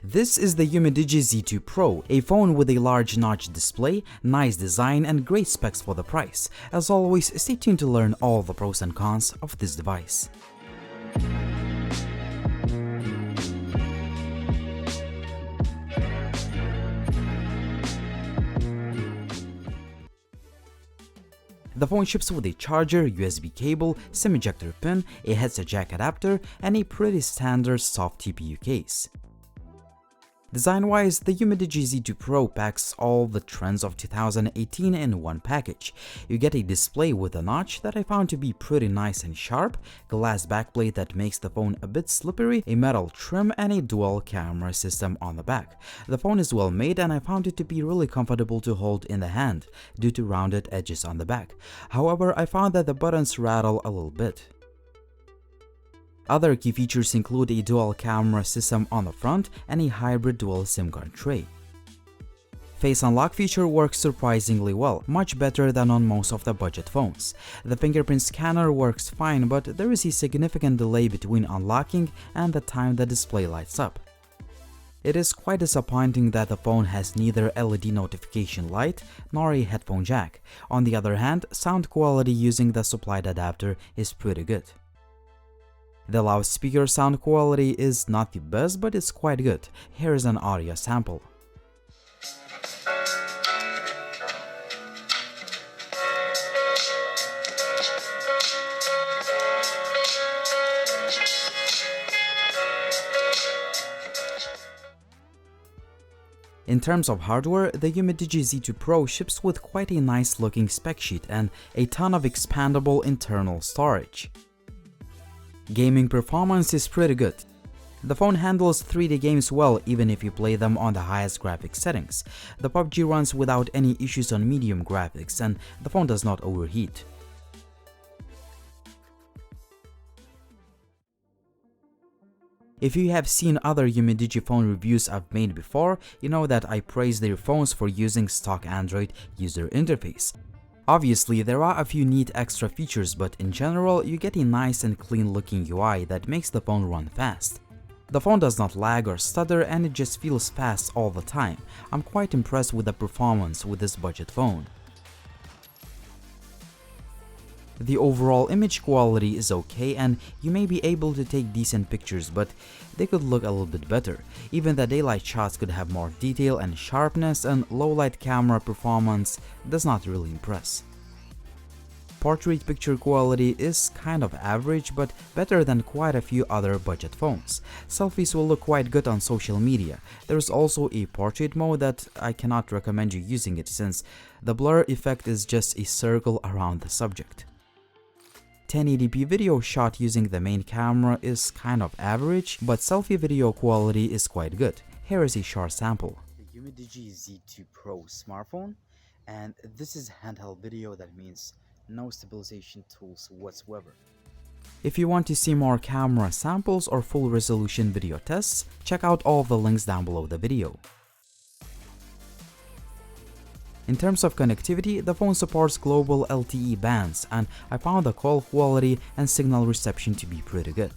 This is the Umidigi Z2 Pro, a phone with a large notch display, nice design and great specs for the price. As always, stay tuned to learn all the pros and cons of this device. The phone ships with a charger, USB cable, SIM ejector pin, a headset jack adapter, and a pretty standard soft TPU case. Design-wise, the Umidigi Z2 Pro packs all the trends of 2018 in one package. You get a display with a notch that I found to be pretty nice and sharp, glass backplate that makes the phone a bit slippery, a metal trim, and a dual camera system on the back. The phone is well made and I found it to be really comfortable to hold in the hand due to rounded edges on the back. However, I found that the buttons rattle a little bit. Other key features include a dual camera system on the front and a hybrid dual SIM card tray. Face unlock feature works surprisingly well, much better than on most of the budget phones. The fingerprint scanner works fine, but there is a significant delay between unlocking and the time the display lights up. It is quite disappointing that the phone has neither LED notification light nor a headphone jack. On the other hand, sound quality using the supplied adapter is pretty good. The loudspeaker sound quality is not the best, but it's quite good. Here is an audio sample. In terms of hardware, the Umidigi Z2 Pro ships with quite a nice looking spec sheet and a ton of expandable internal storage. Gaming performance is pretty good. The phone handles 3D games well even if you play them on the highest graphics settings. The PUBG runs without any issues on medium graphics and the phone does not overheat. If you have seen other Umidigi phone reviews I've made before, you know that I praise their phones for using stock Android user interface. Obviously, there are a few neat extra features, but in general, you get a nice and clean looking UI that makes the phone run fast. The phone does not lag or stutter and it just feels fast all the time. I'm quite impressed with the performance with this budget phone. The overall image quality is okay and you may be able to take decent pictures, but they could look a little bit better. Even the daylight shots could have more detail and sharpness, and low light camera performance does not really impress. Portrait picture quality is kind of average, but better than quite a few other budget phones. Selfies will look quite good on social media. There is also a portrait mode that I cannot recommend you using it since the blur effect is just a circle around the subject. 1080p video shot using the main camera is kind of average, but selfie video quality is quite good. Here is a short sample. The Umidigi Z2 Pro smartphone, and this is handheld video, that means no stabilization tools whatsoever. If you want to see more camera samples or full resolution video tests, check out all the links down below the video. In terms of connectivity, the phone supports global LTE bands, and I found the call quality and signal reception to be pretty good.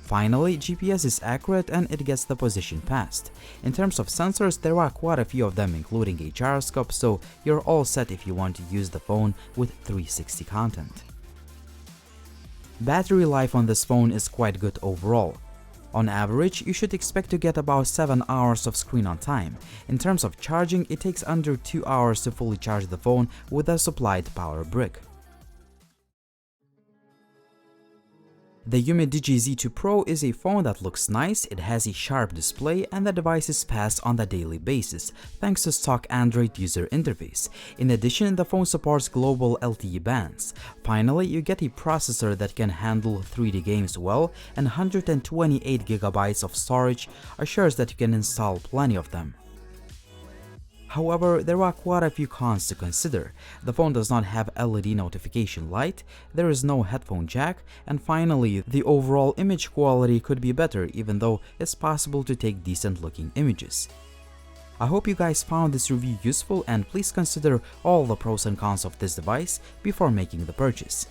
Finally, GPS is accurate and it gets the position fast. In terms of sensors, there are quite a few of them, including a gyroscope, so you're all set if you want to use the phone with 360 content. Battery life on this phone is quite good overall. On average, you should expect to get about 7 hours of screen on time. In terms of charging, it takes under 2 hours to fully charge the phone with a supplied power brick. The Umidigi Z2 Pro is a phone that looks nice, it has a sharp display, and the device is fast on the daily basis, thanks to stock Android user interface. In addition, the phone supports global LTE bands. Finally, you get a processor that can handle 3D games well, and 128GB of storage assures that you can install plenty of them. However, there are quite a few cons to consider. The phone does not have LED notification light, there is no headphone jack, and finally, the overall image quality could be better even though it's possible to take decent looking images. I hope you guys found this review useful, and please consider all the pros and cons of this device before making the purchase.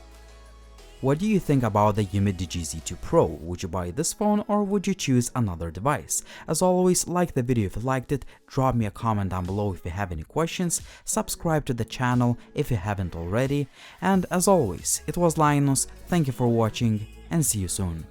What do you think about the Umidigi Z2 Pro? Would you buy this phone or would you choose another device? As always, like the video if you liked it, drop me a comment down below if you have any questions, subscribe to the channel if you haven't already, and as always, it was Linus, thank you for watching and see you soon.